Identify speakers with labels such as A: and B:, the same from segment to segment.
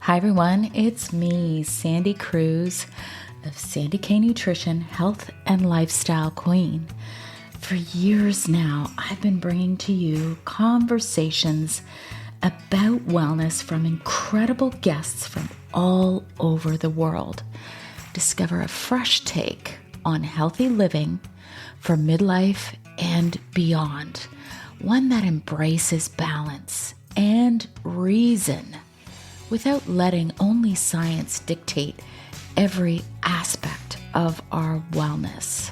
A: Hi everyone, it's me, Sandy Cruz of Sandy K Nutrition, Health and Lifestyle Queen. For years now, I've been bringing to you conversations about wellness from incredible guests from all over the world. Discover a fresh take on healthy living for midlife and beyond, one that embraces balance and reason, without letting only science dictate every aspect of our wellness.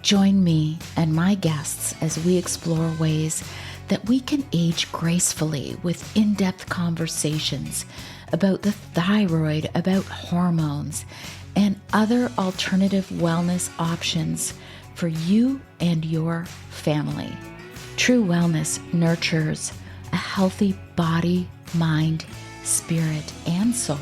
A: Join me and my guests as we explore ways that we can age gracefully with in-depth conversations about the thyroid, about hormones, and other alternative wellness options for you and your family. True wellness nurtures a healthy body, mind, spirit, and soul.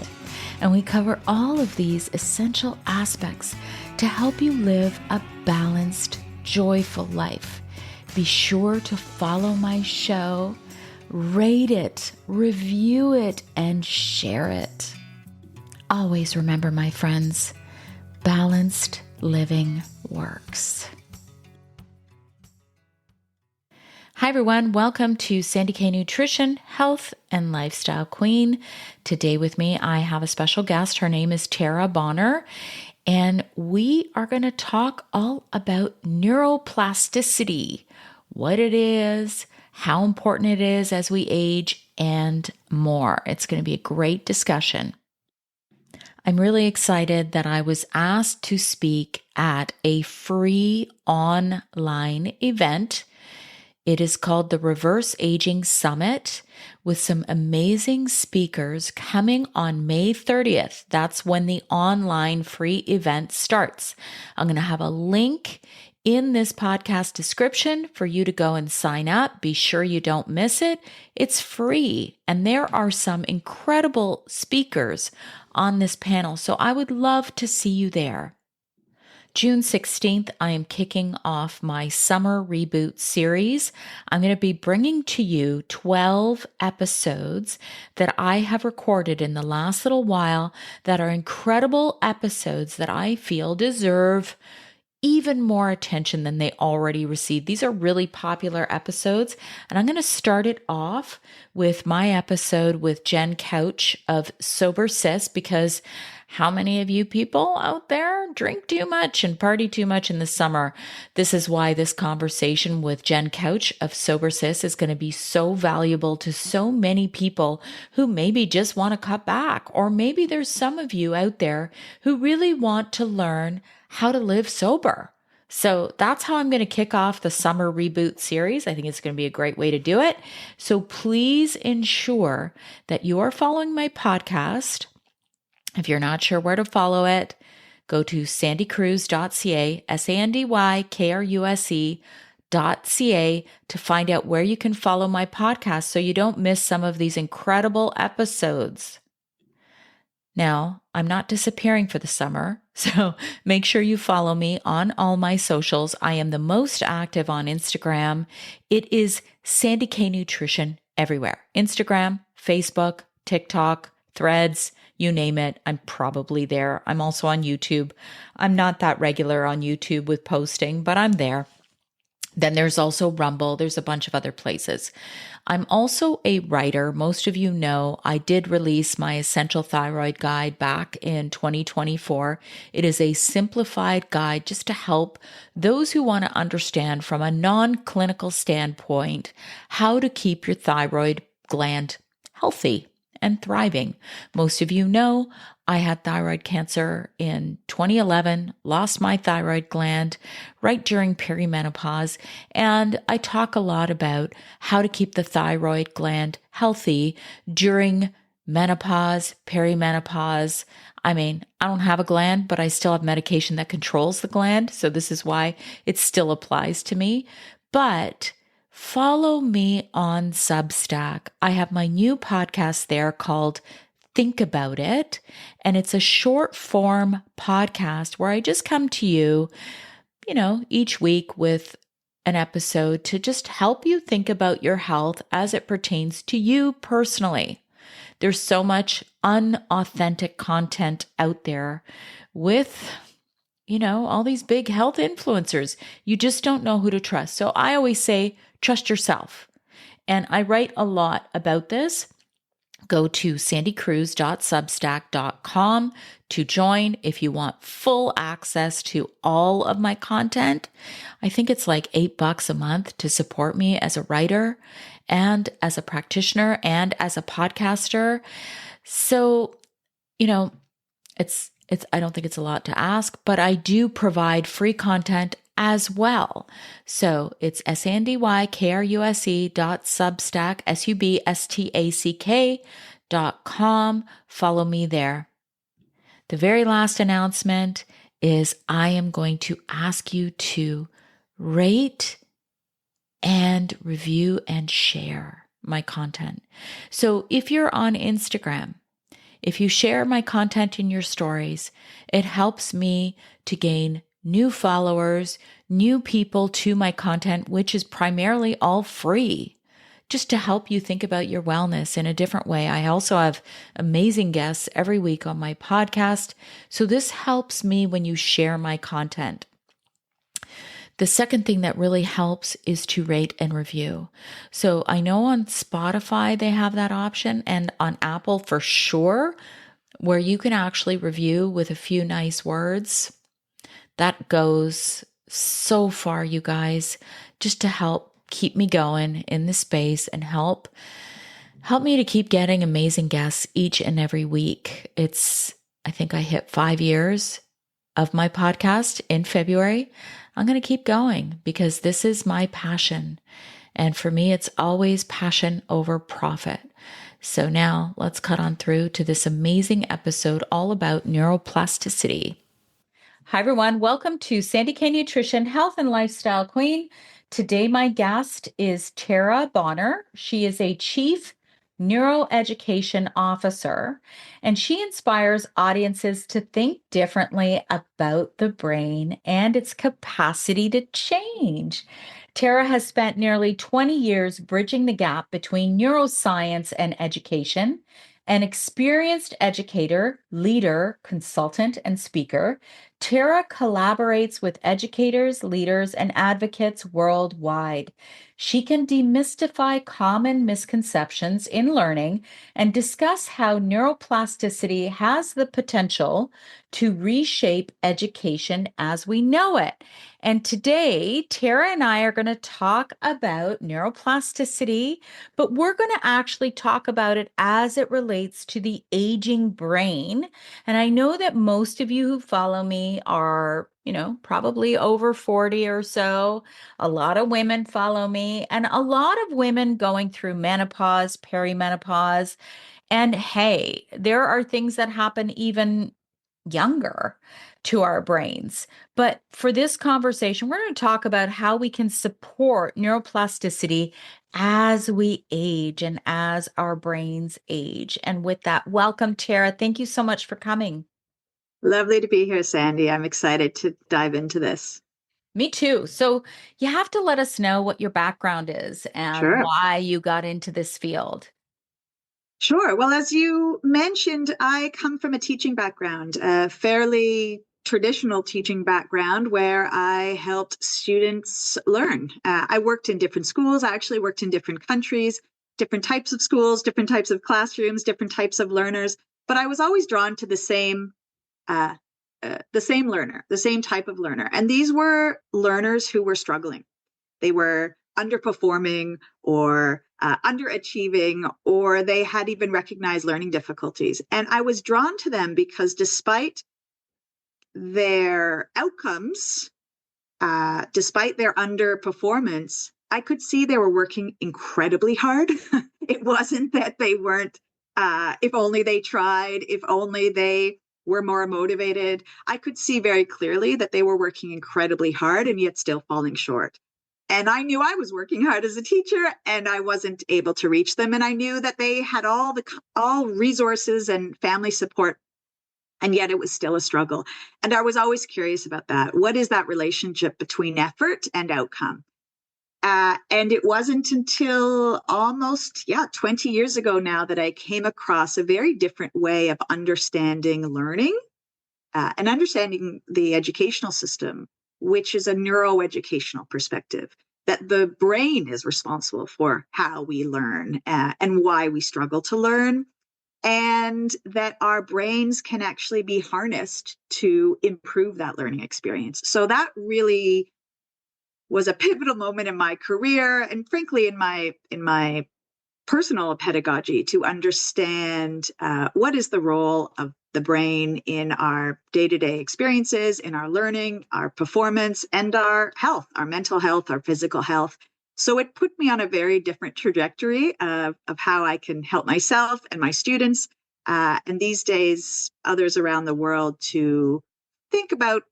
A: And we cover all of these essential aspects to help you live a balanced, joyful life. Be sure to follow my show, rate it, review it, and share it. Always remember, my friends, balanced living works. Hi everyone, welcome to Sandy K Nutrition, Health and Lifestyle Queen. Today with me, I have a special guest. Her name is Tara Bonner, and we are going to talk all about neuroplasticity, what it is, how important it is as we age, and more. It's going to be a great discussion. I'm really excited that I was asked to speak at a free online event. It is called the Reverse Aging Summit, with some amazing speakers coming on May 30th. That's when the online free event starts. I'm going to have a link in this podcast description for you to go and sign up. Be sure you don't miss it. It's free, and there are some incredible speakers on this panel, so I would love to see you there. June 16th, I am kicking off my summer reboot series. I'm going to be bringing to you 12 episodes that I have recorded in the last little while that are incredible episodes that I feel deserve even more attention than they already received. These are really popular episodes, and I'm going to start it off with my episode with Jen Couch of Sober Sis, because how many of you people out there drink too much and party too much in the summer? This is why this conversation with Jen Couch of Sober Sis is going to be so valuable to so many people who maybe just want to cut back, or maybe there's some of you out there who really want to learn how to live sober. So that's how I'm going to kick off the summer reboot series. I think it's going to be a great way to do it. So please ensure that you are following my podcast. If you're not sure where to follow it, go to sandycruz.ca, SANDYKRUSE.ca, to find out where you can follow my podcast so you don't miss some of these incredible episodes. Now, I'm not disappearing for the summer, so make sure you follow me on all my socials. I am the most active on Instagram. It is Sandy K Nutrition everywhere. Instagram, Facebook, TikTok, Threads, you name it, I'm probably there. I'm also on YouTube. I'm not that regular on YouTube with posting, but I'm there. Then there's also Rumble. There's a bunch of other places. I'm also a writer. Most of you know I did release my Essential Thyroid Guide back in 2024. It is a simplified guide just to help those who want to understand from a non-clinical standpoint how to keep your thyroid gland healthy and thriving. Most of you know I had thyroid cancer in 2011, lost my thyroid gland right during perimenopause, and I talk a lot about how to keep the thyroid gland healthy during menopause, perimenopause. I mean, I don't have a gland, but I still have medication that controls the gland, so this is why it still applies to me. But follow me on Substack. I have my new podcast there called Think About It, and it's a short form podcast where I just come to you, each week with an episode to just help you think about your health as it pertains to you personally. There's so much unauthentic content out there with, all these big health influencers. You just don't know who to trust. So I always say, trust yourself. And I write a lot about this. Go to sandycruz.substack.com to join if you want full access to all of my content. I think it's like $8 a month to support me as a writer and as a practitioner and as a podcaster. So, I don't think it's a lot to ask, but I do provide free content as well. So it's sandykruse.substack.com. Follow me there. The very last announcement is I am going to ask you to rate and review and share my content. So if you're on Instagram, if you share my content in your stories, it helps me to gain new followers, new people to my content, which is primarily all free, just to help you think about your wellness in a different way. I also have amazing guests every week on my podcast. So this helps me when you share my content. The second thing that really helps is to rate and review. So I know on Spotify they have that option, and on Apple for sure, where you can actually review with a few nice words. That goes so far, you guys, just to help keep me going in the space and help me to keep getting amazing guests each and every week. I think I hit 5 years of my podcast in February. I'm going to keep going because this is my passion. And for me, it's always passion over profit. So now let's cut on through to this amazing episode all about neuroplasticity. Hi, everyone. Welcome to Sandy K Nutrition, Health and Lifestyle Queen. Today, my guest is Tara Bonner. She is a Chief Neuroeducation Officer, and she inspires audiences to think differently about the brain and its capacity to change. Tara has spent nearly 20 years bridging the gap between neuroscience and education. An experienced educator, leader, consultant, and speaker, Tara collaborates with educators, leaders, and advocates worldwide. She can demystify common misconceptions in learning and discuss how neuroplasticity has the potential to reshape education as we know it. And today, Tara and I are going to talk about neuroplasticity, but we're going to actually talk about it as it relates to the aging brain. And I know that most of you who follow me are, probably over 40 or so. A lot of women follow me, and a lot of women going through menopause, perimenopause. And hey, there are things that happen even younger to our brains. But for this conversation, we're going to talk about how we can support neuroplasticity as we age and as our brains age. And with that, welcome, Tara. Thank you so much for coming.
B: Lovely to be here, Sandy. I'm excited to dive into this.
A: Me too. So you have to let us know what your background is and
B: Sure.
A: why you got into this field.
B: Sure. Well, as you mentioned, I come from a teaching background, a fairly traditional teaching background where I helped students learn. I worked in different schools. I actually worked in different countries, different types of schools, different types of classrooms, different types of learners. But I was always drawn to uh, the same learner, the same type of learner. And these were learners who were struggling. They were underperforming or underachieving, or they had even recognized learning difficulties. And I was drawn to them because despite their outcomes, despite their underperformance, I could see they were working incredibly hard. It wasn't that they weren't, if only they tried, if only they were more motivated. I could see very clearly that they were working incredibly hard and yet still falling short. And I knew I was working hard as a teacher and I wasn't able to reach them. And I knew that they had all resources and family support, and yet it was still a struggle. And I was always curious about that. What is that relationship between effort and outcome? And it wasn't until almost, 20 years ago now that I came across a very different way of understanding learning and understanding the educational system, which is a neuroeducational perspective, that the brain is responsible for how we learn and why we struggle to learn, and that our brains can actually be harnessed to improve that learning experience. So that really was a pivotal moment in my career and frankly in my personal pedagogy, to understand what is the role of the brain in our day-to-day experiences, in our learning, our performance, and our health, our mental health, our physical health. So it put me on a very different trajectory of how I can help myself and my students, and these days others around the world, to think about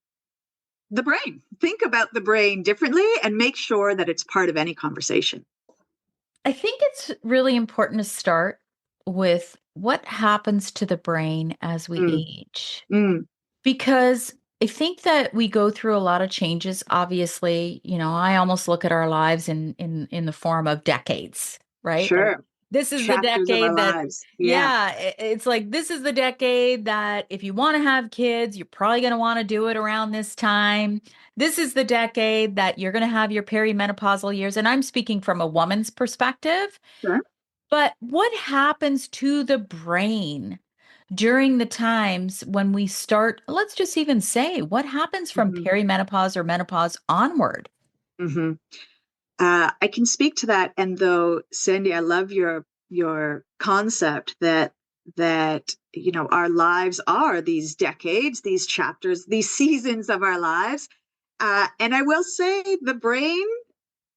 B: think about the brain differently and make sure that it's part of any conversation.
A: I think it's really important to start with what happens to the brain as we
B: Mm,
A: age.
B: mm,
A: Because I think that we go through a lot of changes. Obviously, I almost look at our lives in the form of decades, right? Like
B: sure.
A: this is the
B: Chapters of our
A: decade that,
B: lives. Yeah.
A: yeah, it's like this is the decade that if you want to have kids, you're probably going to want to do it around this time. This is the decade that you're going to have your perimenopausal years. And I'm speaking from a woman's perspective.
B: Sure.
A: But what happens to the brain during the times when we start, let's just even say, what happens from
B: Hmm.
A: perimenopause or menopause onward?
B: Hmm. I can speak to that. And though, Sandy, I love your concept that our lives are these decades, these chapters, these seasons of our lives. And I will say the brain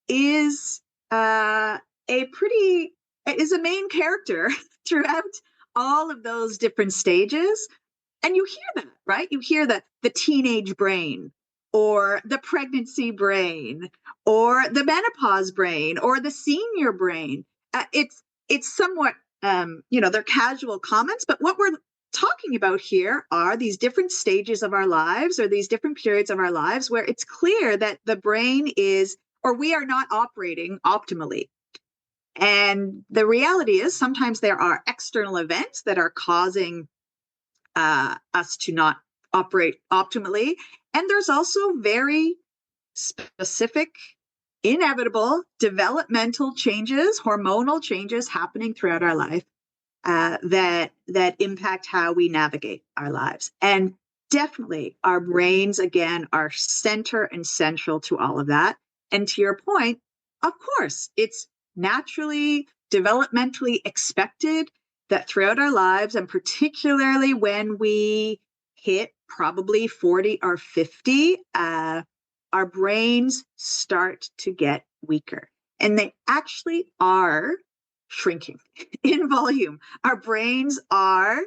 B: is uh, a pretty is a main character throughout all of those different stages. And you hear that, right? You hear the teenage brain, or the pregnancy brain, or the menopause brain, or the senior brain. It's somewhat they're casual comments, but what we're talking about here are these different stages of our lives, or these different periods of our lives where it's clear that the brain is, or we are not operating optimally. And the reality is sometimes there are external events that are causing us to not operate optimally. And there's also very specific, inevitable developmental changes, hormonal changes happening throughout our life that impact how we navigate our lives. And definitely our brains, again, are center and central to all of that. And to your point, of course, it's naturally, developmentally expected that throughout our lives, and particularly when we hit probably 40 or 50, our brains start to get weaker. And they actually are shrinking in volume. Our brains are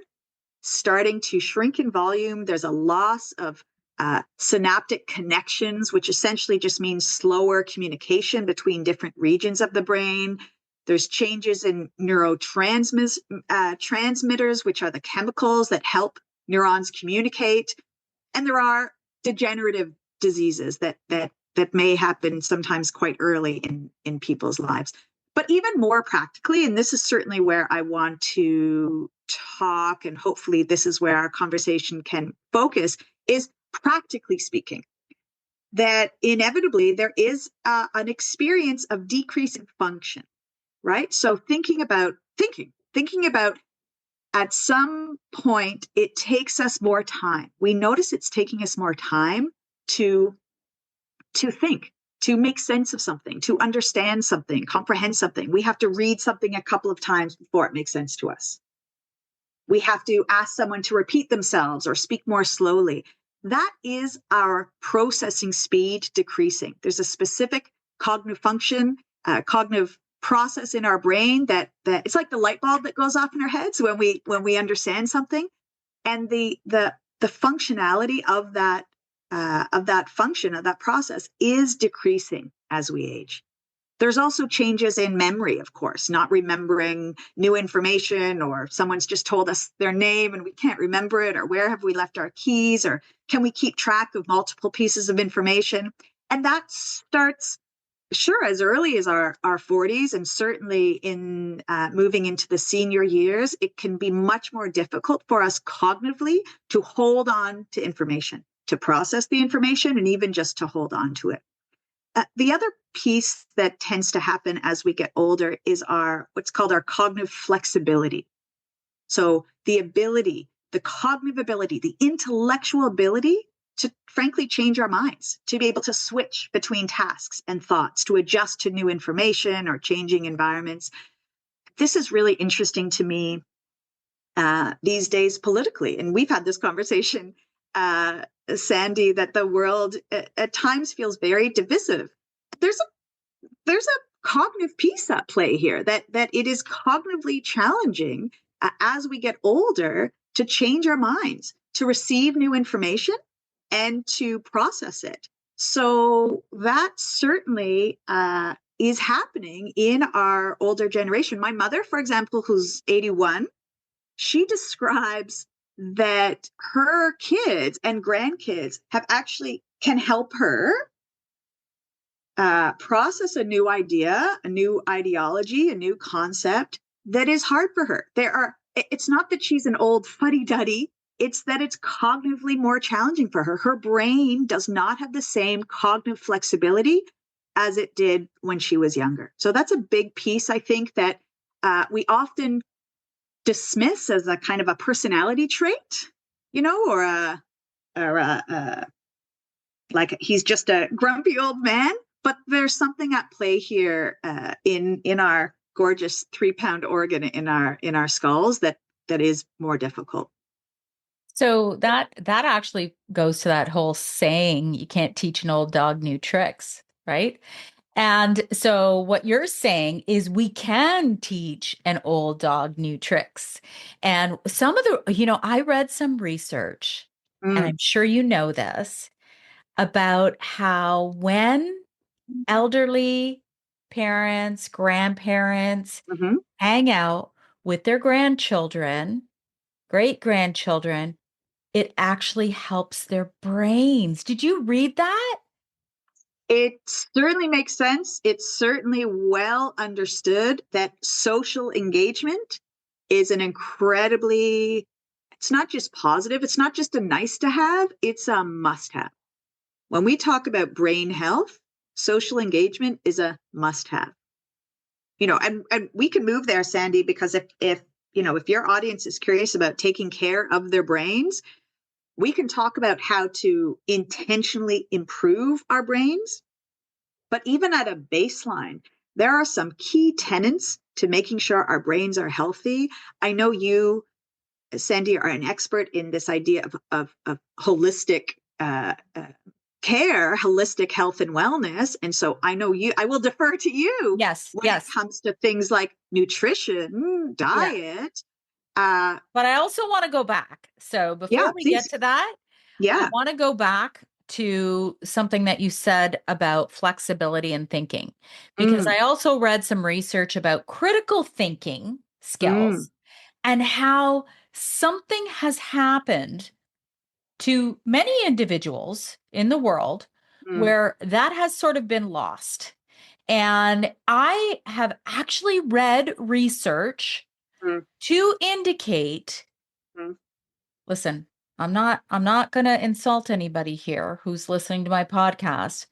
B: starting to shrink in volume. There's a loss of synaptic connections, which essentially just means slower communication between different regions of the brain. There's changes in neurotransmitters, which are the chemicals that help neurons communicate. And there are degenerative diseases that may happen sometimes quite early in people's lives. But even more practically, and this is certainly where I want to talk, and hopefully this is where our conversation can focus, is practically speaking, that inevitably there is an experience of decreasing function, right? So thinking about at some point, it takes us more time. We notice it's taking us more time to think, to make sense of something, to understand something, comprehend something. We have to read something a couple of times before it makes sense to us. We have to ask someone to repeat themselves or speak more slowly. That is our processing speed decreasing. There's a specific cognitive function, cognitive process in our brain that it's like the light bulb that goes off in our heads when we understand something, and the functionality of that function, of that process, is decreasing as we age. There's also changes in memory, of course, not remembering new information, or someone's just told us their name and we can't remember it, or where have we left our keys, or can we keep track of multiple pieces of information? And that starts Sure, as early as our 40s, and certainly in moving into the senior years, it can be much more difficult for us cognitively to hold on to information, to process the information, and even just to hold on to it. The other piece that tends to happen as we get older is our what's called our cognitive flexibility. So the ability, the cognitive ability, the intellectual ability to frankly change our minds, to be able to switch between tasks and thoughts, to adjust to new information or changing environments. This is really interesting to me these days politically. And we've had this conversation, Sandy, that the world at times feels very divisive. There's a cognitive piece at play here, that it is cognitively challenging as we get older to change our minds, to receive new information and to process it. So that certainly is happening in our older generation. My mother, for example, who's 81, she describes that her kids and grandkids have actually can help her process a new idea, a new ideology, a new concept that is hard for her. It's not that she's an old fuddy-duddy, it's that it's cognitively more challenging for her. Her brain does not have the same cognitive flexibility as it did when she was younger. So that's a big piece, I think, that we often dismiss as a kind of a personality trait, or like he's just a grumpy old man. But there's something at play here in our gorgeous 3-pound organ in our skulls that is more difficult.
A: So that actually goes to that whole saying, you can't teach an old dog new tricks, right? And so what you're saying is we can teach an old dog new tricks. And some of I read some research, and
B: Mm.
A: I'm sure you know this, about how when elderly parents, grandparents
B: Mm-hmm.
A: hang out with their grandchildren, great grandchildren, it actually helps their brains. Did you read that?
B: It certainly makes sense. It's certainly well understood that social engagement is an incredibly, it's not just positive, it's not just a nice to have, it's a must have. When we talk about brain health, social engagement is a must have. And we can move there, Sandy, because if your audience is curious about taking care of their brains, we can talk about how to intentionally improve our brains. But even at a baseline, there are some key tenets to making sure our brains are healthy. I know you, Sandy, are an expert in this idea of holistic care, holistic health and wellness. And so I will defer to you
A: Yes,
B: when it
A: yes.
B: comes to things like nutrition,
A: Yeah.
B: diet. Uh,
A: But I also want to go back. So before
B: yeah,
A: we get
B: please.
A: to that, I
B: Yeah.
A: want to go back to something that you said about flexibility and thinking, because
B: Mm,
A: I also read some research about critical thinking
B: mm,
A: skills and how something has happened to many individuals in the world
B: mm,
A: where that has sort of been lost. And I have actually read research
B: mm,
A: to indicate,
B: mm.
A: listen, I'm not going to insult anybody here who's listening to my podcast,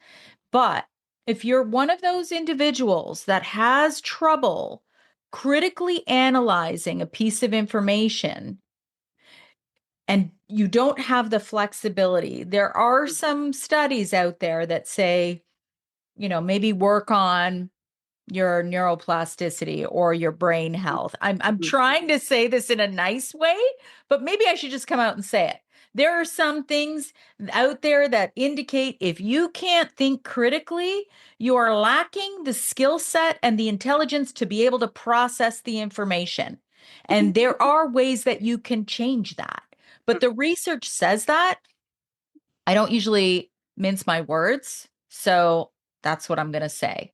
A: but if you're one of those individuals that has trouble critically analyzing a piece of information and you don't have the flexibility, there are some studies out there that say, maybe work on your neuroplasticity or your brain health. I'm
B: Mhm.
A: trying to say this in a nice way, but maybe I should just come out and say it. There are some things out there that indicate if you can't think critically, you are lacking the skill set and the intelligence to be able to process the information. And there are ways that you can change that. But the research says that. I don't usually mince my words. So that's what I'm going to say.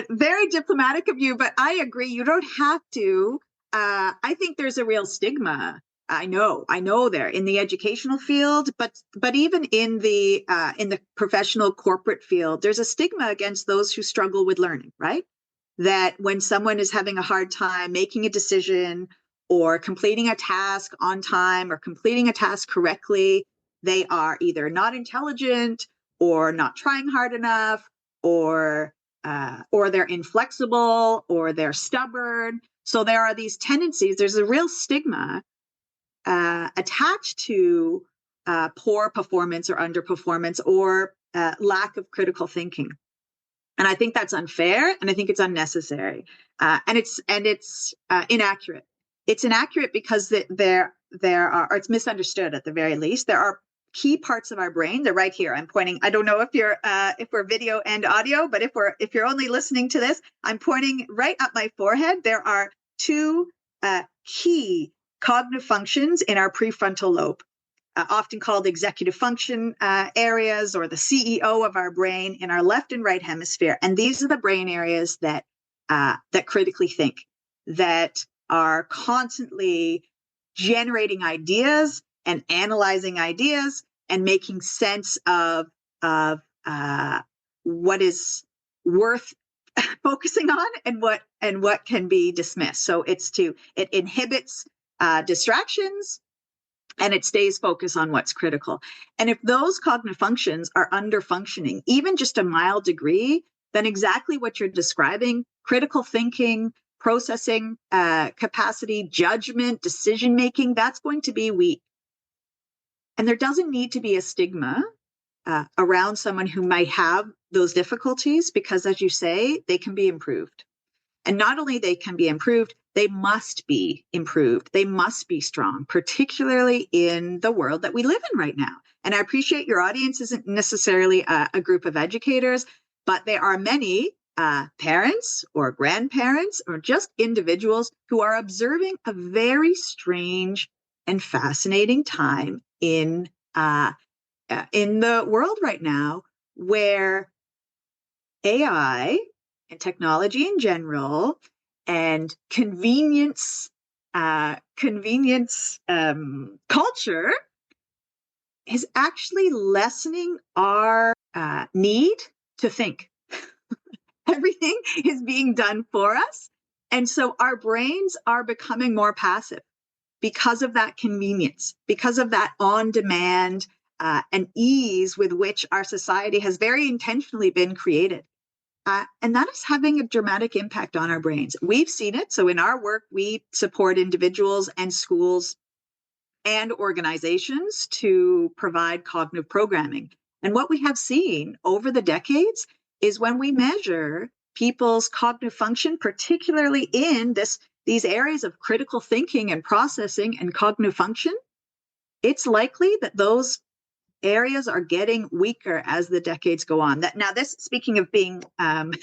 B: Very diplomatic of you, but I agree. You don't have to. I think there's a real stigma I know they're in the educational field, but even in the professional corporate field, there's a stigma against those who struggle with learning, right? That when someone is having a hard time making a decision or completing a task on time or completing a task correctly, they are either not intelligent or not trying hard enough, or they're inflexible or they're stubborn. So there are these tendencies. There's a real stigma attached to poor performance or underperformance or lack of critical thinking. And I think that's unfair, and I think it's unnecessary, and it's inaccurate. It's inaccurate because there are, or it's misunderstood at the very least. There are key parts of our brain. They're right here. I'm pointing. I don't know if we're video and audio, but if you're only listening to this, I'm pointing right up my forehead. There are two key cognitive functions in our prefrontal lobe, often called executive function areas, or the CEO of our brain, in our left and right hemisphere. And these are the brain areas that critically think, that are constantly generating ideas and analyzing ideas and making sense of what is worth focusing on and what can be dismissed. So it inhibits distractions, and it stays focused on what's critical. And if those cognitive functions are under functioning, even just a mild degree, then exactly what you're describing, critical thinking, processing capacity, judgment, decision making, that's going to be weak. And there doesn't need to be a stigma around someone who might have those difficulties, because, as you say, they can be improved. And not only they can be improved, they must be improved. They must be strong, particularly in the world that we live in right now. And I appreciate your audience isn't necessarily a group of educators, but there are many parents or grandparents or just individuals who are observing a very strange and fascinating time in the world right now, where AI and technology in general and convenience culture is actually lessening our need to think. Everything is being done for us. And so our brains are becoming more passive because of that convenience, because of that on-demand and ease with which our society has very intentionally been created. And that is having a dramatic impact on our brains. We've seen it. So in our work, we support individuals and schools and organizations to provide cognitive programming. And what we have seen over the decades is when we measure people's cognitive function, particularly in these areas of critical thinking and processing and cognitive function, it's likely that those areas are getting weaker as the decades go on. Speaking of being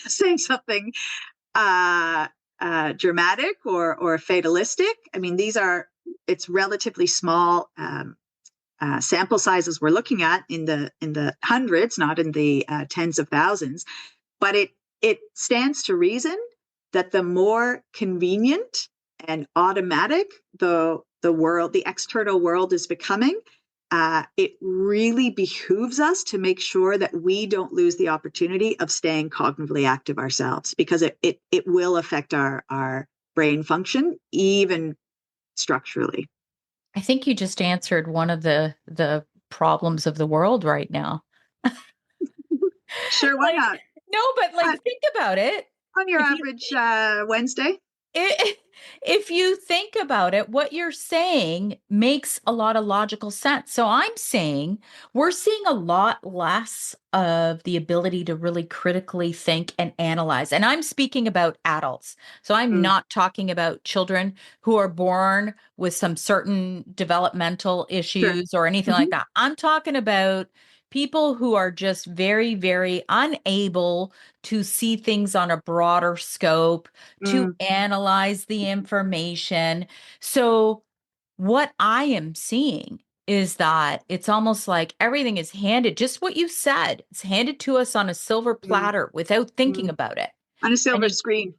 B: saying something dramatic or fatalistic, I mean, it's relatively small sample sizes we're looking at in the hundreds, not in the tens of thousands, but it stands to reason that the more convenient and automatic the external world is becoming, it really behooves us to make sure that we don't lose the opportunity of staying cognitively active ourselves, because it will affect our brain function, even structurally.
A: I think you just answered one of the problems of the world right now.
B: Sure, why
A: Like,
B: not?
A: no, but
B: Uh,
A: think about it.
B: on your
A: If you
B: average Wednesday.
A: I if you think about it, what you're saying makes a lot of logical sense. So I'm saying we're seeing a lot less of the ability to really critically think and analyze. And I'm speaking about adults. So I'm
B: Mm,
A: not talking about children who are born with some certain developmental
B: sure.
A: issues or anything
B: Hmm.
A: like that. I'm talking about people who are just very, very unable to see things on a broader scope, to
B: Mm,
A: analyze the information. So, what I am seeing is that it's almost like everything is handed, just what you said, it's handed to us on a silver
B: mm,
A: platter without thinking
B: mm.
A: about it.
B: On a
A: And
B: silver
A: you,
B: screen.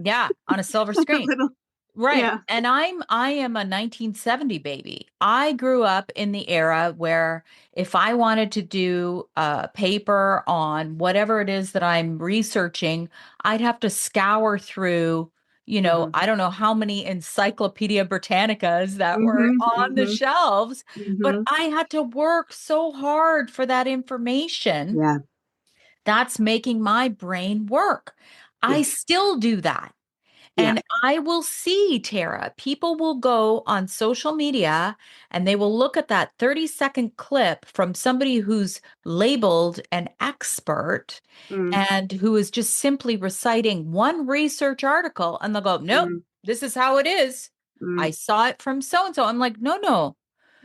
A: yeah, on a silver
B: A
A: screen.
B: little.
A: Right.
B: Yeah.
A: And I am a 1970 baby. I grew up in the era where if I wanted to do a paper on whatever it is that I'm researching, I'd have to scour through,
B: Hmm.
A: I don't know how many Encyclopedia Britannicas that were
B: Hmm.
A: on the
B: Hmm.
A: shelves, but
B: Hmm.
A: I had to work so hard for that information.
B: Yeah.
A: That's making my brain work. I
B: Yeah.
A: still do that.
B: Yeah.
A: And I will see, Tara, people will go on social media and they will look at that 30-second clip from somebody who's labeled an expert
B: Mm,
A: and who is just simply reciting one research article. And they'll go, nope,
B: mm,
A: this is how it is. I
B: mm,
A: saw it from so and so. I'm like, no, no.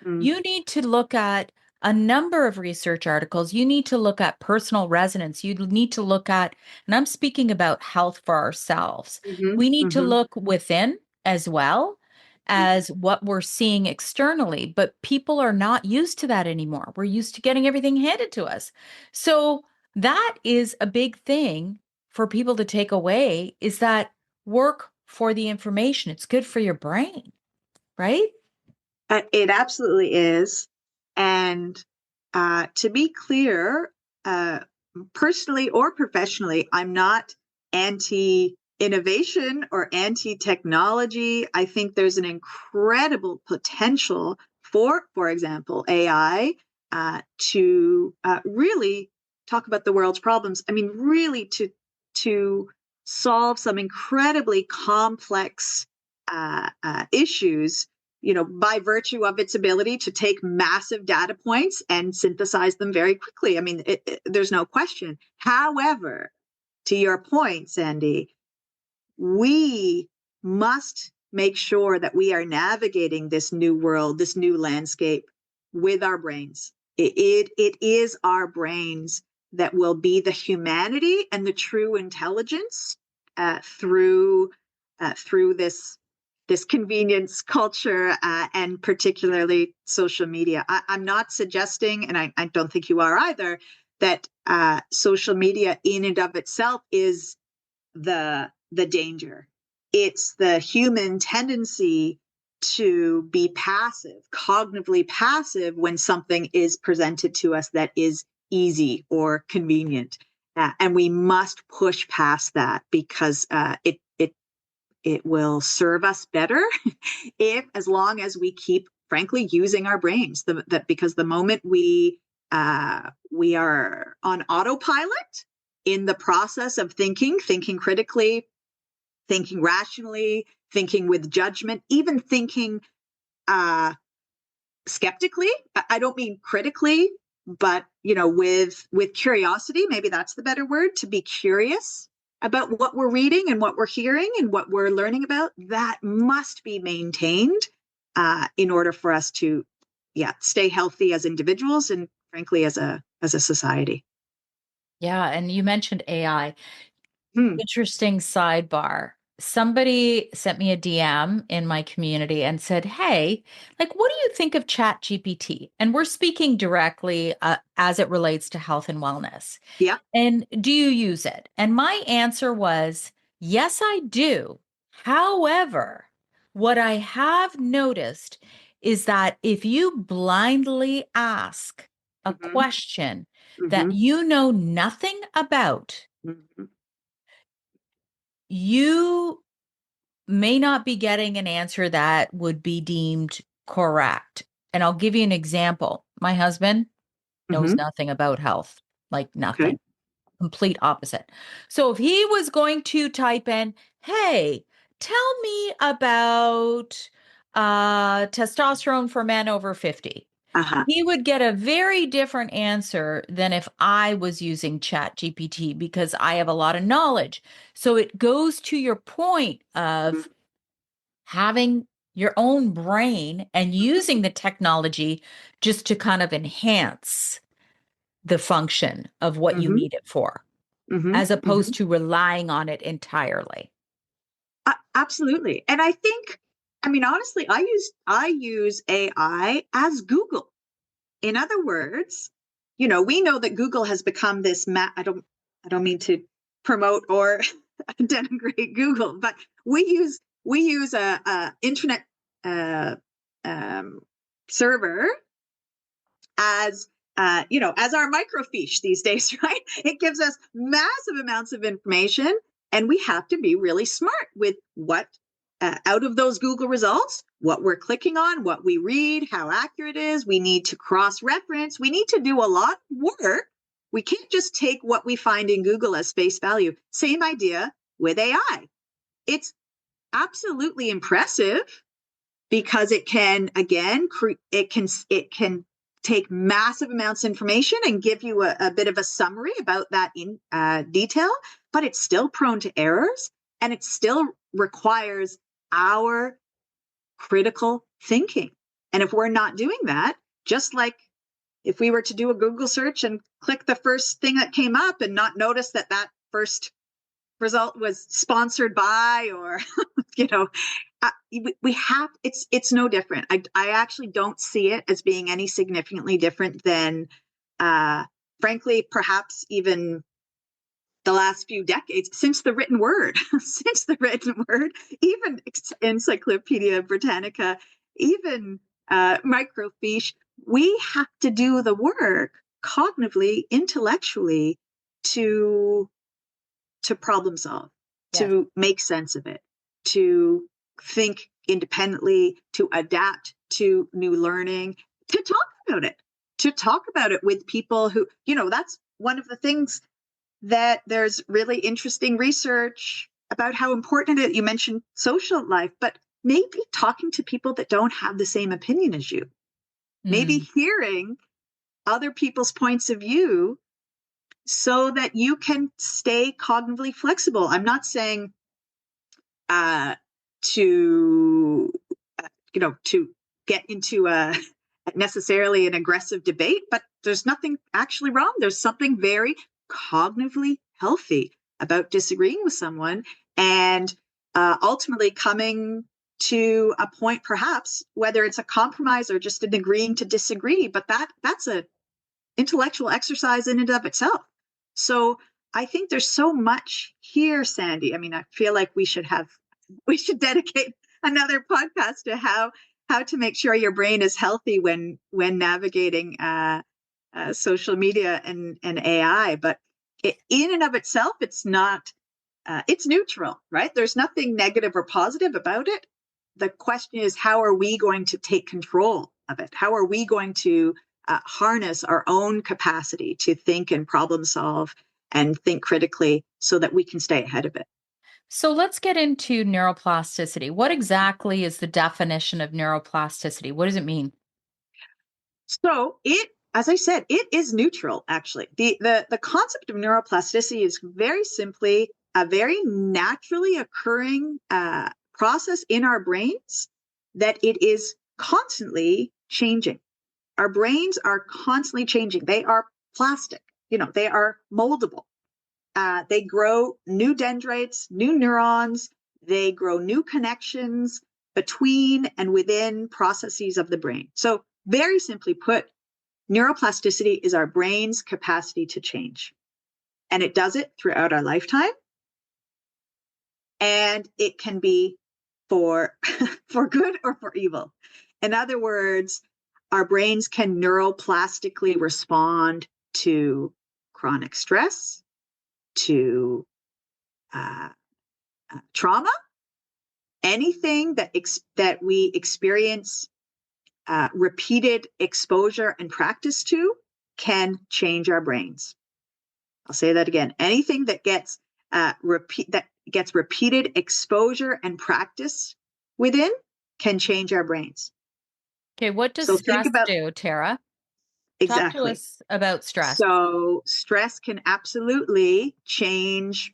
B: mm,
A: You need to look at a number of research articles. You need to look at personal resonance. You need to look at, and I'm speaking about health for ourselves.
B: mhm,
A: We need to
B: mhm,
A: look within as well as what we're seeing externally, but people are not used to that anymore. We're used to getting everything handed to us. So that is a big thing for people to take away is that work for the information. It's good for your brain, right?
B: It absolutely is. And to be clear, uh, personally or professionally, I'm not anti innovation or anti technology. I think there's an incredible potential for example, AI to really talk about the world's problems. I mean, really to solve some incredibly complex issues, by virtue of its ability to take massive data points and synthesize them very quickly. I mean, there's no question. However, to your point, Sandy, we must make sure that we are navigating this new world, this new landscape with our brains. It is our brains that will be the humanity and the true intelligence through through this convenience culture and particularly social media. I'm not suggesting, and I don't think you are either, that social media in and of itself is the danger. It's the human tendency to be passive, cognitively passive when something is presented to us that is easy or convenient. And we must push past that because it will serve us better if, as long as we keep, frankly, using our brains. Because the moment we are on autopilot in the process of thinking critically, thinking rationally, thinking with judgment, even thinking uh, skeptically. I don't mean critically, but with curiosity. Maybe that's the better word. To be curious about what we're reading and what we're hearing and what we're learning about. That must be maintained in order for us to, stay healthy as individuals and, frankly, as a society.
A: Yeah. And you mentioned AI.
B: Hmm.
A: Interesting sidebar. Somebody sent me a DM in my community and said, hey, like, what do you think of Chat GPT? And we're speaking directly as it relates to health and wellness.
B: Yeah.
A: And do you use it? And my answer was, yes, I do. However, what I have noticed is that if you blindly ask a
B: Hmm.
A: question that
B: Hmm.
A: you know nothing about,
B: Hmm.
A: you may not be getting an answer that would be deemed correct. And I'll give you an example. My husband knows
B: Hmm.
A: nothing about health, like
B: Okay.
A: nothing, complete opposite. So if he was going to type in, hey, tell me about testosterone for men over 50,
B: Uh-huh.
A: he would get a very different answer than if I was using Chat GPT because I have a lot of knowledge. So it goes to your point of having your own brain and using the technology just to kind of enhance the function of what you
B: Hmm.
A: need it for,
B: Hmm.
A: as opposed
B: Hmm.
A: to relying on it entirely.
B: Absolutely. And I think, I mean, honestly, I use AI as Google. In other words, we know that Google has become this I don't mean to promote or denigrate Google, but we use we use a internet um, server as as our microfiche these days, right? It gives us massive amounts of information, and we have to be really smart with what out of those Google results, what we're clicking on, what we read, how accurate it is. We need to cross-reference. We need to do a lot of work. We can't just take what we find in Google as face value. Same idea with AI. It's absolutely impressive because it can, again, it can take massive amounts of information and give you a bit of a summary about that in detail, but it's still prone to errors, and it still requires our critical thinking. And if we're not doing that, just like if we were to do a Google search and click the first thing that came up and not notice that that first result was sponsored by, or we have, it's no different. I actually don't see it as being any significantly different than frankly perhaps even the last few decades since the written word. Since the written word, even Encyclopedia Britannica, even microfiche, we have to do the work cognitively, intellectually, to problem solve, to make sense of it, to think independently, to adapt to new learning, to talk about it with people who, that's one of the things that there's really interesting research about how important it is. You mentioned social life, but maybe talking to people that don't have the same opinion as you, maybe hearing other people's points of view so that you can stay cognitively flexible. I'm not saying to get into a necessarily an aggressive debate, but there's nothing actually wrong. There's something very cognitively healthy about disagreeing with someone and ultimately coming to a point, perhaps whether it's a compromise or just an agreeing to disagree, but that's a intellectual exercise in and of itself. So I think there's so much here, Sandy. I mean, I feel like we should dedicate another podcast to how to make sure your brain is healthy when navigating social media and AI. But in and of itself, it's not. It's neutral, right? There's nothing negative or positive about it. The question is, how are we going to take control of it? How are we going to harness our own capacity to think and problem solve and think critically so that we can stay ahead of it?
A: So let's get into neuroplasticity. What exactly is the definition of neuroplasticity? What does it mean?
B: So as I said, it is neutral, actually. The concept of neuroplasticity is very simply a very naturally occurring process in our brains that it is constantly changing. Our brains are constantly changing. They are plastic, they are moldable. They grow new dendrites, new neurons, they grow new connections between and within processes of the brain. So very simply put, neuroplasticity is our brain's capacity to change. And it does it throughout our lifetime. And it can be for good or for evil. In other words, our brains can neuroplastically respond to chronic stress, to trauma, anything that we experience repeated exposure and practice to can change our brains. I'll say that again. Anything that gets repeated exposure and practice within can change our brains.
A: Okay, what does
B: So think
A: stress
B: about
A: do, Tara? Talk to
B: exactly.
A: us about stress.
B: So stress can absolutely change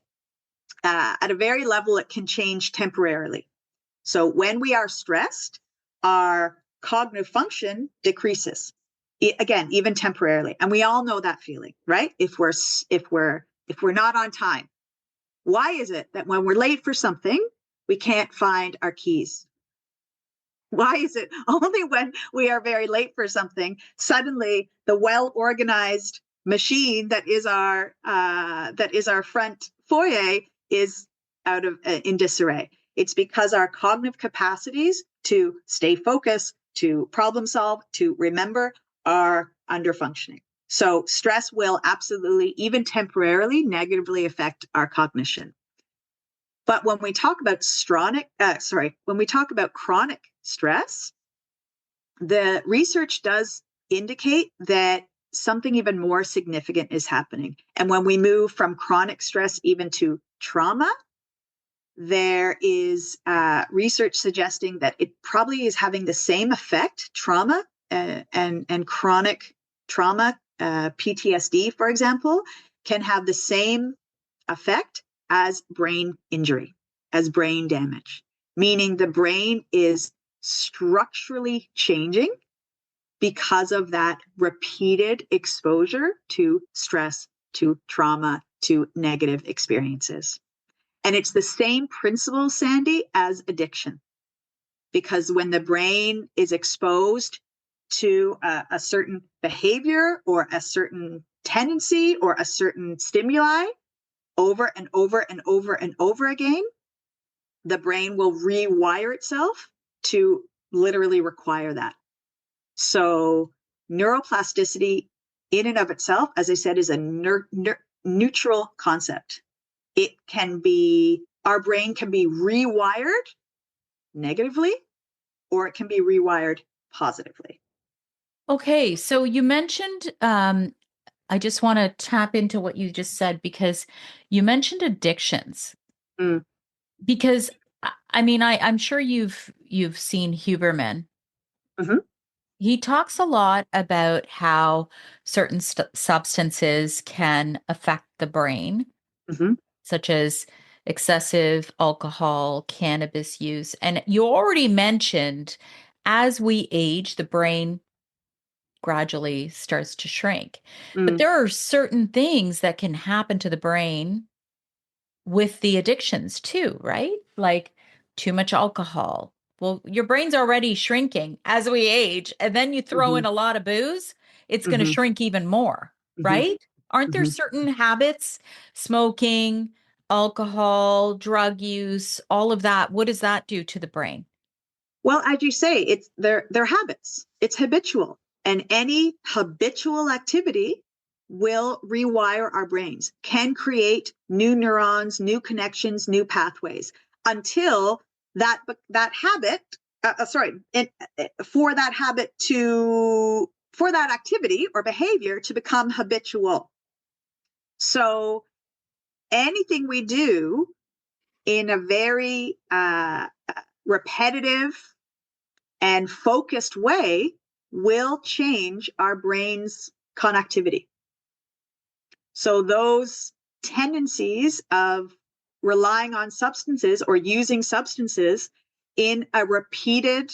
B: at a very level. It can change temporarily. So when we are stressed, our cognitive function decreases. Again, even temporarily. And we all know that feeling, right? If we're not on time, why is it that when we're late for something, we can't find our keys? Why is it only when we are very late for something, suddenly the well-organized machine that is our front foyer is out of in disarray? It's because our cognitive capacities to stay focused, to problem solve, to remember are under functioning. So stress will absolutely, even temporarily, negatively affect our cognition. But when we talk about chronic stress, the research does indicate that something even more significant is happening. And when we move from chronic stress even to trauma, there is research suggesting that it probably is having the same effect, trauma and chronic trauma, PTSD, for example, can have the same effect as brain injury, as brain damage, meaning the brain is structurally changing because of that repeated exposure to stress, to trauma, to negative experiences. And it's the same principle, Sandy, as addiction. Because when the brain is exposed to a certain behavior or a certain tendency or a certain stimuli over and over and over and over again, the brain will rewire itself to literally require that. So neuroplasticity in and of itself, as I said, is a neutral concept. It can be, our brain can be rewired negatively, or it can be rewired positively.
A: Okay, so you mentioned, I just want to tap into what you just said because you mentioned addictions.
B: Mm.
A: Because I mean, I'm sure you've seen Huberman.
B: Mm-hmm.
A: He talks a lot about how certain substances can affect the brain,
B: Mm-hmm.
A: such as excessive alcohol, cannabis use. And you already mentioned as we age, the brain gradually starts to shrink. But
B: Mm.
A: there are certain things that can happen to the brain with the addictions too, right? Like too much alcohol. Well, your brain's already shrinking as we age, and then you throw
B: Mm-hmm.
A: in a lot of booze, it's going to
B: Mm-hmm.
A: shrink even more,
B: Mm-hmm.
A: right? Aren't there
B: Mm-hmm.
A: certain habits, smoking, alcohol, drug use, all of that? What does that do to the brain?
B: Well, as you say, it's their habits. It's habitual, and any habitual activity will rewire our brains, can create new neurons, new connections, new pathways until that habit. For that habit to for that activity or behavior to become habitual. So anything we do in a very repetitive and focused way will change our brain's connectivity. So those tendencies of relying on substances or using substances in a repeated,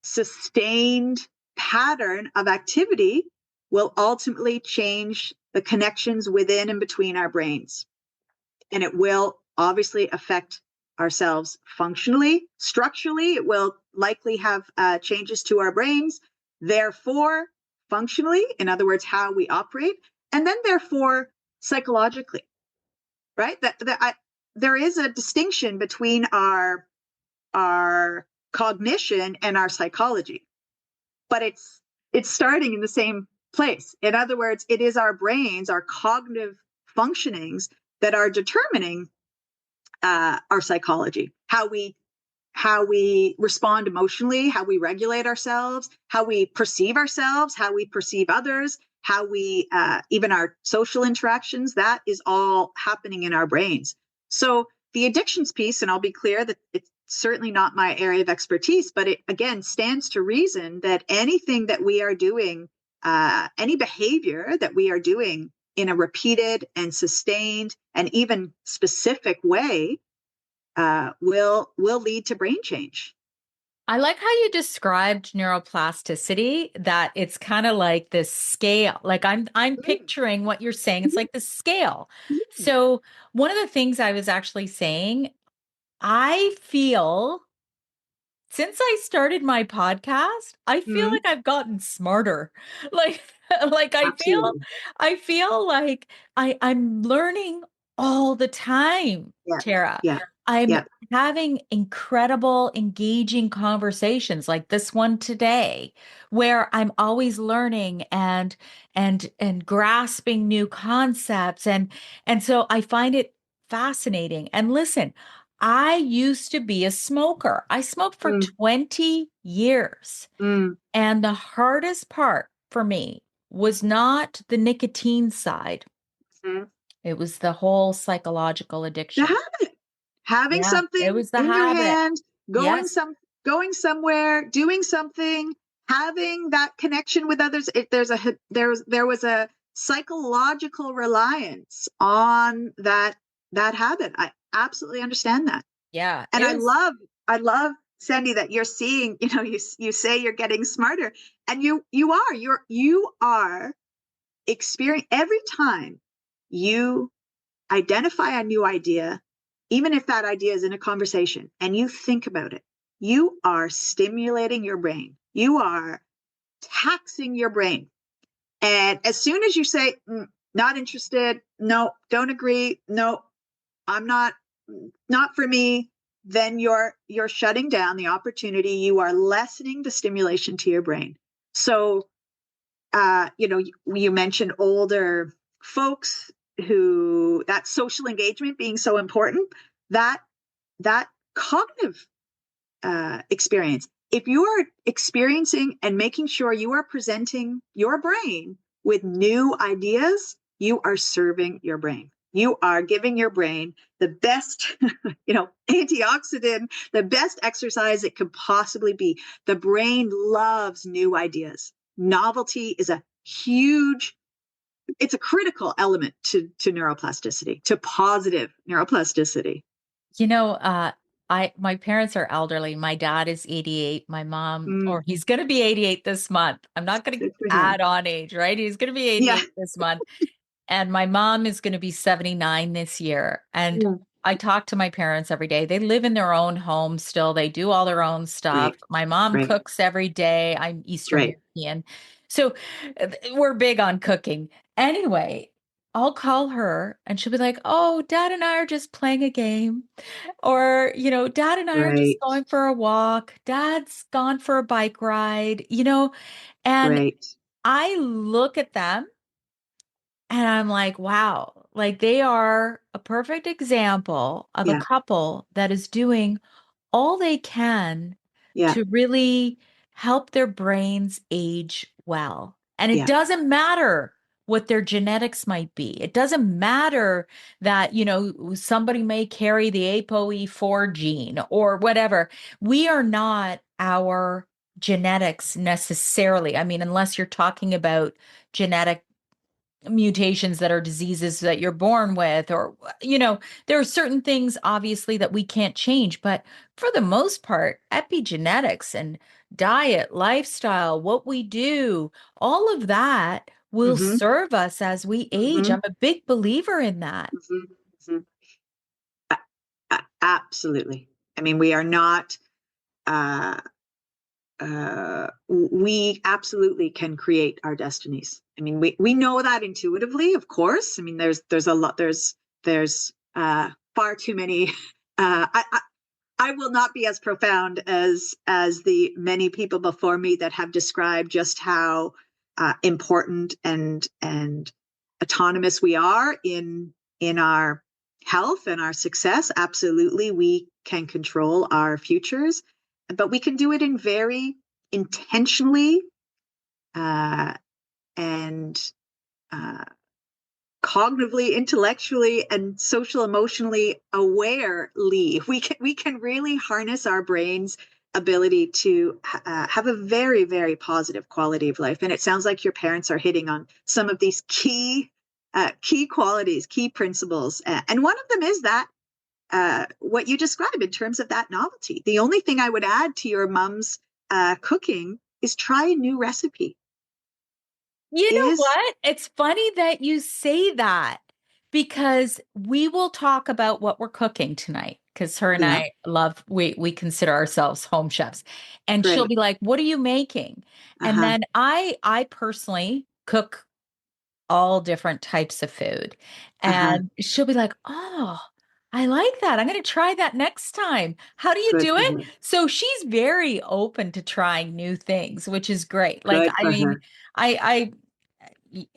B: sustained pattern of activity will ultimately change the connections within and between our brains. And it will obviously affect ourselves functionally, structurally. It will likely have changes to our brains. Therefore, functionally, in other words, how we operate, and then therefore psychologically, right? There is a distinction between our cognition and our psychology, but it's starting in the same place. In other words, it is our brains, our cognitive functionings that are determining our psychology, how we respond emotionally, how we regulate ourselves, how we perceive ourselves, how we perceive others, how we even our social interactions. That is all happening in our brains. So the addictions piece, and I'll be clear that it's certainly not my area of expertise, but it again stands to reason that anything that we are doing, any behavior that we are doing in a repeated and sustained and even specific way will lead to brain change.
A: I like how you described neuroplasticity, that it's kind of like this scale. Like I'm
B: Mm.
A: picturing what you're saying. It's like the scale.
B: Mhm.
A: So one of the things I was actually saying, I feel since I started my podcast, I feel
B: Mhm.
A: like I've gotten smarter. Like like
B: Absolutely.
A: I feel like I'm learning all the time,
B: Yeah.
A: Tara.
B: Yeah.
A: I'm
B: Yeah.
A: having incredible, engaging conversations like this one today, where I'm always learning and grasping new concepts. And so I find it fascinating. And listen, I used to be a smoker. I smoked for
B: Mm,
A: 20 years.
B: mm,
A: And the hardest part for me was not the nicotine side.
B: mm.
A: It was the whole psychological
B: The
A: addiction.
B: habit, having
A: Yeah, it
B: something
A: was the
B: in your
A: habit.
B: hand, going
A: Yes.
B: some, going somewhere, doing something, having that connection with others. If there was a psychological reliance on that habit. I absolutely understand that.
A: Yeah,
B: And
A: it was.
B: I love, Sandy, that you're seeing, you say you're getting smarter, and you are experience every time you identify a new idea, even if that idea is in a conversation, and you think about it, you are stimulating your brain. You are taxing your brain. And as soon as you say, not interested, no, don't agree, no, I'm not for me, then you're shutting down the opportunity. You are lessening the stimulation to your brain. So you mentioned older folks who, that social engagement being so important, that that cognitive experience. If you are experiencing and making sure you are presenting your brain with new ideas, you are serving your brain. You are giving your brain the best, antioxidant, the best exercise it could possibly be. The brain loves new ideas. Novelty is it's a critical element to neuroplasticity, to positive neuroplasticity.
A: You know, my parents are elderly. My dad is 88. My mom,
B: Mm,
A: or he's going to be 88 this month. I'm not going to
B: good for
A: add
B: him.
A: on age, right? He's going to be
B: Yeah.
A: 88 this month. And my mom is going to be 79 this year. And
B: Mm,
A: I talk to my parents every day. They live in their own home still. They do all their own stuff.
B: right.
A: My mom
B: Right.
A: cooks every day. I'm Eastern
B: Right.
A: European. So we're big on cooking. Anyway, I'll call her and she'll be like, "Oh, dad and I are just playing a game." Or, dad and I are just
B: Right.
A: going for a walk. Dad's gone for a bike ride, and
B: Right.
A: I look at them and I'm like, wow, like they are a perfect example of a
B: Yeah.
A: couple that is doing all they can
B: Yeah.
A: to really help their brains age well. And it
B: Yeah.
A: doesn't matter what their genetics might be. It doesn't matter that, somebody may carry the ApoE4 gene or whatever. We are not our genetics necessarily. I mean, unless you're talking about genetic mutations that are diseases that you're born with, or there are certain things obviously that we can't change, but for the most part, epigenetics and diet, lifestyle, what we do, all of that will
B: Mm-hmm.
A: serve us as we age.
B: Mm-hmm.
A: I'm a big believer in that.
B: Mm-hmm. Mm-hmm. Absolutely. I mean, we are not. Uh, we absolutely can create our destinies. I mean, we know that intuitively, of course. I mean, there's a lot. There's far too many. I will not be as profound as the many people before me that have described just how important and autonomous we are in our health and our success. Absolutely, we can control our futures, but we can do it in very intentionally uh, and uh, cognitively, intellectually, and social emotionally awarely. We can really harness our brain's ability to have a very, very positive quality of life. And it sounds like your parents are hitting on some of these key qualities, key principles. And one of them is that what you describe in terms of that novelty. The only thing I would add to your mom's cooking is try a new recipe.
A: You know
B: Is
A: what? It's funny that you say that because we will talk about what we're cooking tonight because her and
B: Yeah,
A: I we consider ourselves home chefs. And she'll
B: great.
A: be like, "What are you making?" And
B: Uh-huh.
A: then I personally cook all different types of food.
B: Uh-huh.
A: And she'll be like, "Oh." I like that. I'm going to try that next time. How do you
B: Good
A: do
B: for
A: it?
B: her.
A: So she's very open to trying new things, which is great. Like,
B: Good
A: I
B: for
A: mean,
B: her.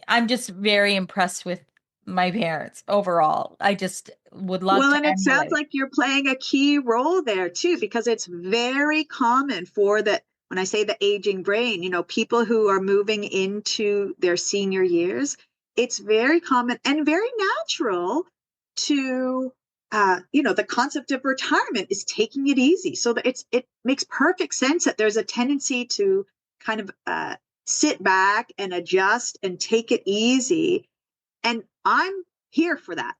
A: I'm just very impressed with my parents overall. I just would love
B: Well,
A: to
B: and it sounds
A: emulate.
B: like you're playing a key role there too, because it's very common for when I say the aging brain, people who are moving into their senior years, it's very common and very natural to, the concept of retirement is taking it easy. So that it makes perfect sense that there's a tendency to kind of sit back and adjust and take it easy. And I'm here for that.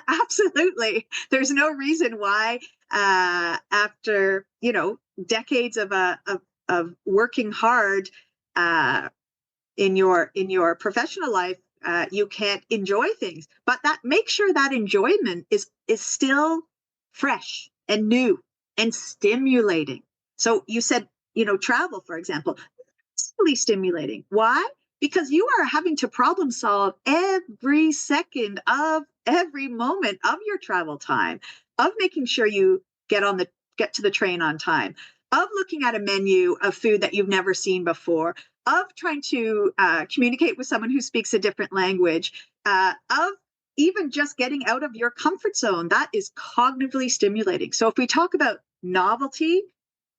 B: Absolutely. There's no reason why, after, decades of working hard, uh, in your professional life, you can't enjoy things, but that make sure that enjoyment is still fresh and new and stimulating. So you said, travel, for example, really stimulating. Why? Because you are having to problem solve every second of every moment of your travel time, of making sure you get to the train on time, of looking at a menu of food that you've never seen before, of trying to communicate with someone who speaks a different language, of even just getting out of your comfort zone. That is cognitively stimulating. So if we talk about novelty,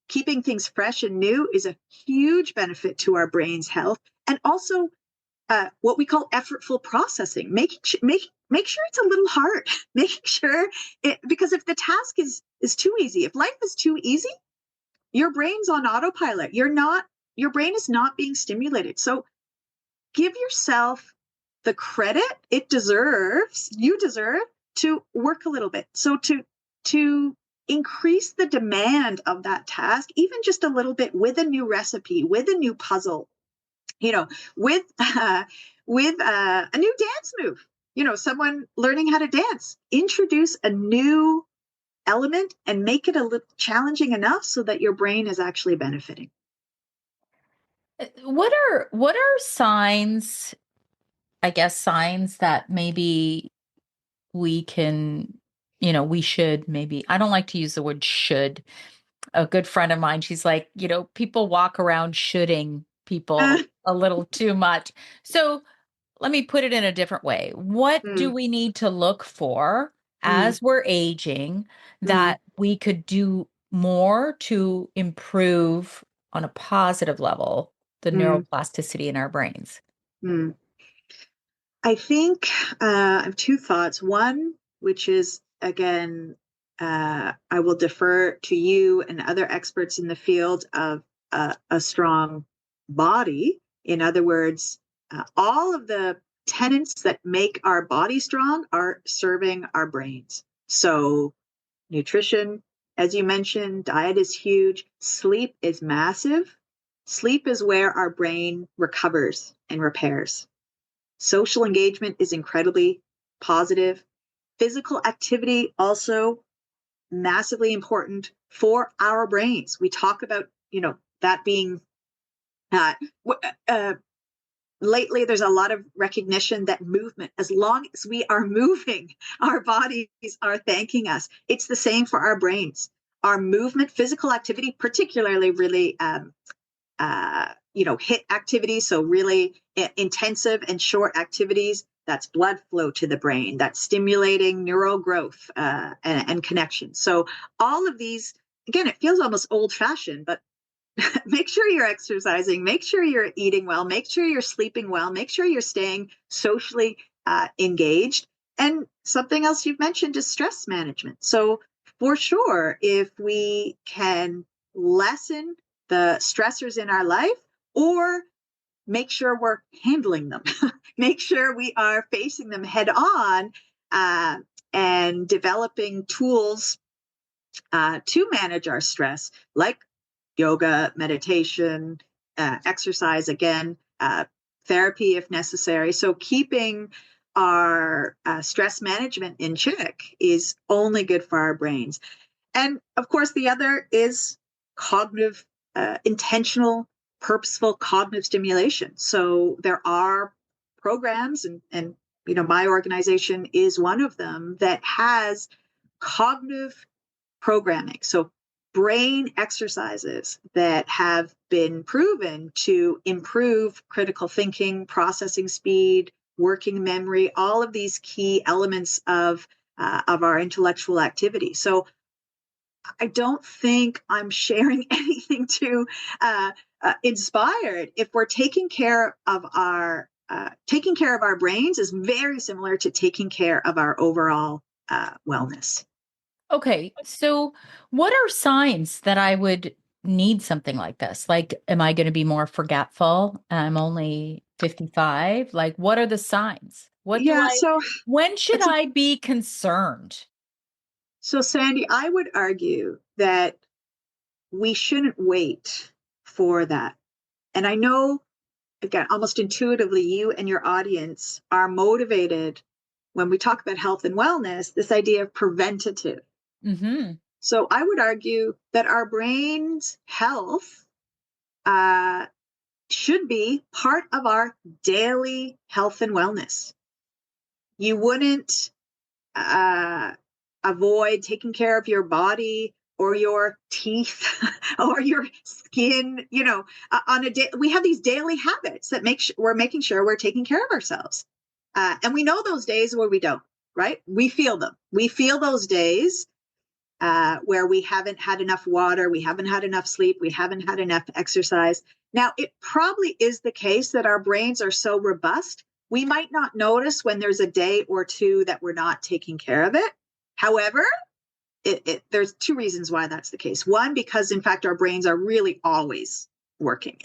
B: keeping things fresh and new is a huge benefit to our brain's health. And also what we call effortful processing, make sure it's a little hard, making sure because if the task is too easy, if life is too easy, your brain's on autopilot. Your brain is not being stimulated. So give yourself the credit you deserve to work a little bit. So to increase the demand of that task, even just a little bit, with a new recipe, with a new puzzle, with a new dance move, someone learning how to dance, introduce a new element and make it a little challenging enough so that your brain is actually benefiting.
A: What are signs, I guess signs that maybe we can, we should maybe, I don't like to use the word should. A good friend of mine, she's like, people walk around shoulding
B: Uh,
A: people a little too much. So let me put it in a different way. What do
B: mm,
A: we need to look for
B: mm,
A: as we're aging
B: mm,
A: that we could do more to improve on a positive level the
B: mm,
A: neuroplasticity in our brains?
B: mm. I think I have two thoughts. One, which is, again, I will defer to you and other experts in the field of a strong body. In other words, all of the tenets that make our body strong are serving our brains. So, nutrition, as you mentioned, diet is huge, sleep is massive. Sleep is where our brain recovers and repairs. Social engagement is incredibly positive. Physical activity also massively important for our brains. We talk about, that being uh, uh, lately, there's a lot of recognition that movement, as long as we are moving, our bodies are thanking us. It's the same for our brains. Our movement, physical activity, particularly really hit activities, so really intensive and short activities, that's blood flow to the brain, that's stimulating neural growth and connection. So all of these, again, it feels almost old fashioned, but make sure you're exercising, make sure you're eating well, make sure you're sleeping well, make sure you're staying socially engaged. And something else you've mentioned is stress management. So for sure, if we can lessen the stressors in our life, or make sure we're handling them, make sure we are facing them head on, uh, and developing tools to manage our stress, like yoga, meditation, exercise, again, therapy if necessary. So keeping our stress management in check is only good for our brains. And of course, the other is cognitive, intentional, purposeful cognitive stimulation. So there are programs, and my organization is one of them, that has cognitive programming. So brain exercises that have been proven to improve critical thinking, processing speed, working memory, all of these key elements of our intellectual activity. So I don't think I'm sharing anything too inspired. If we're taking care of our brains is very similar to taking care of our overall wellness.
A: Okay, so what are signs that I would need something like this? Like, am I going to be more forgetful? I'm only 55. Like, what are the signs?
B: Yeah, so
A: When should
B: it's a,
A: I be concerned?
B: so Sandy, I would argue that we shouldn't wait for that. And I know, again, almost intuitively, you and your audience are motivated when we talk about health and wellness, this idea of preventative.
A: Mm-hmm.
B: So I would argue that our brain's health uh, should be part of our daily health and wellness. You wouldn't uh, avoid taking care of your body or your teeth or your skin. On a day, we have these daily habits that we're making sure we're taking care of ourselves. And we know those days where we don't, right? We feel them. We feel those days where we haven't had enough water, we haven't had enough sleep, we haven't had enough exercise. Now, it probably is the case that our brains are so robust, we might not notice when there's a day or two that we're not taking care of it. However, there's two reasons why that's the case. One, because in fact, our brains are really always working.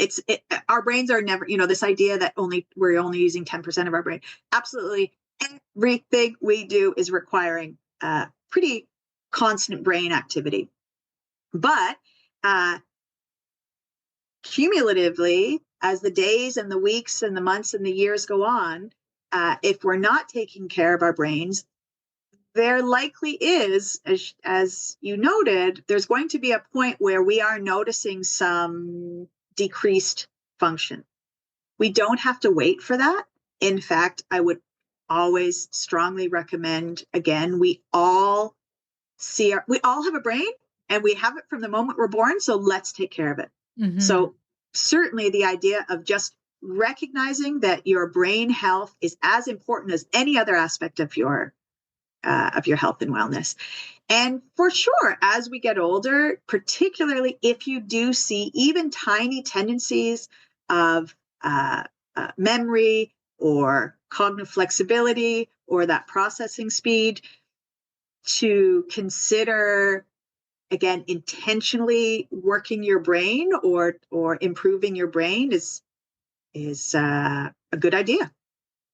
B: Our brains are never, this idea that we're only using 10% of our brain. Absolutely everything we do is requiring pretty constant brain activity. But cumulatively, as the days and the weeks and the months and the years go on, if we're not taking care of our brains, there likely is, as you noted, there's going to be a point where we are noticing some decreased function. We don't have to wait for that. In fact, I would always strongly recommend, again, we all have a brain and we have it from the moment we're born. So let's take care of it.
A: Mm-hmm.
B: So certainly the idea of just recognizing that your brain health is as important as any other aspect of your health and wellness. And for sure, as we get older, particularly if you do see even tiny tendencies of memory or cognitive flexibility or that processing speed, to consider, again, intentionally working your brain or improving your brain is a good idea.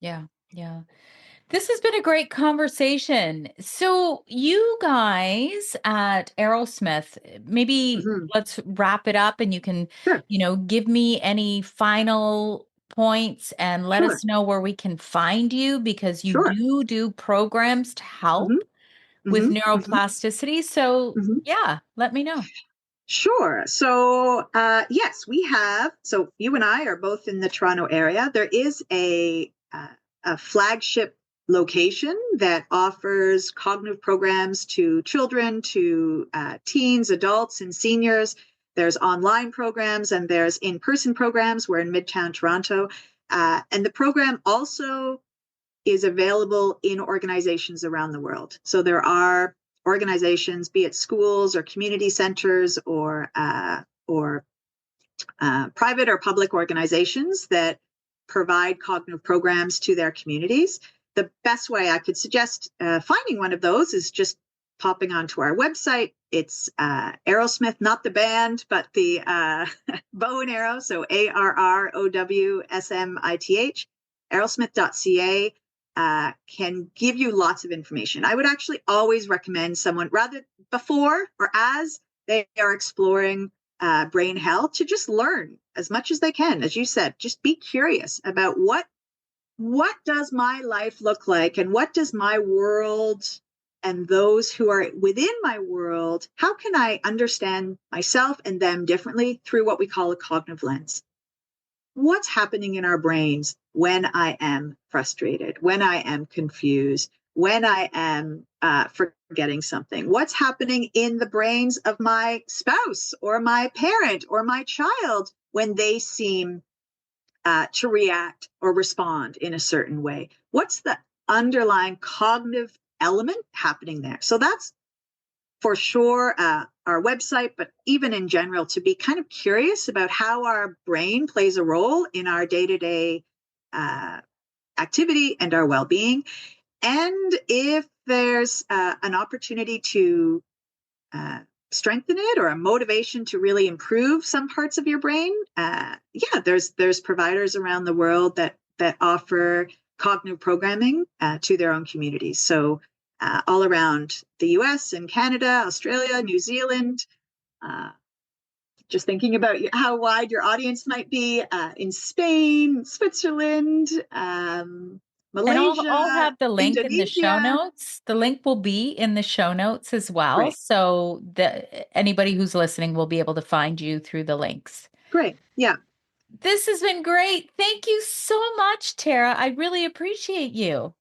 A: Yeah, yeah. This has been a great conversation. So, you guys at Aerosmith, maybe
B: Mm-hmm.
A: let's wrap it up and you can,
B: Sure,
A: give me any final points and let
B: sure,
A: us know where we can find you because you
B: sure.
A: do programs to
B: Mm-hmm.
A: help with
B: Mm-hmm. Mm-hmm.
A: neuroplasticity. So,
B: Mm-hmm.
A: yeah, let me know.
B: Sure. So, yes, we have. So, you and I are both in the Toronto area. There is a flagship location that offers cognitive programs to children, to teens, adults, and seniors. There's online programs and there's in person programs. We're in Midtown Toronto. And the program also is available in organizations around the world. So there are organizations, be it schools or community centers or private or public organizations that provide cognitive programs to their communities. The best way I could suggest finding one of those is just popping onto our website. It's Aerosmith, not the band, but the bow and arrow. So ARROWSMITH, aerosmith.ca. Can give you lots of information. I would actually always recommend someone, rather before or as they are exploring brain health, to just learn as much as they can. As you said, just be curious about what does my life look like, and what does my world and those who are within my world, how can I understand myself and them differently through what we call a cognitive lens? What's happening in our brains when I am frustrated, when I am confused, when I am forgetting something? What's happening in the brains of my spouse or my parent or my child when they seem to react or respond in a certain way? What's the underlying cognitive element happening there? So that's for sure our website, but even in general, to be kind of curious about how our brain plays a role in our day-to-day activity and our well-being. And if there's an opportunity to strengthen it or a motivation to really improve some parts of your brain, there's providers around the world that offer cognitive programming to their own communities. So all around the US and Canada, Australia, New Zealand. Just thinking about how wide your audience might be in Spain, Switzerland,
A: And
B: Malaysia,
A: I'll have the link in the show
B: Indonesia.
A: notes. The link will be in the show notes as well.
B: Great,
A: So that anybody who's listening will be able to find you through the links.
B: great. Yeah,
A: This has been great. Thank you so much, Tara. I really appreciate you.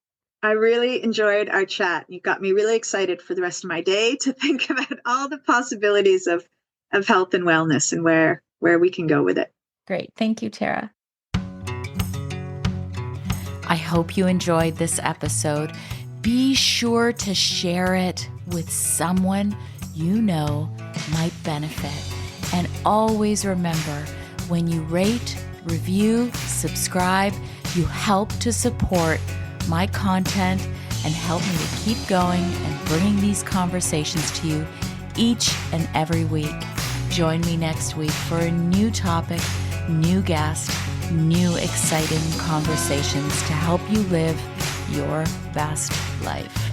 B: I really enjoyed our chat. You got me really excited for the rest of my day to think about all the possibilities of health and wellness and where we can go with it.
A: Great. Thank you, Tara. I hope you enjoyed this episode. Be sure to share it with someone you know might benefit. And always remember, when you rate, review, subscribe, you help to support my content and help me to keep going and bringing these conversations to you each and every week. Join me next week for a new topic, new guest, new exciting conversations to help you live your best life.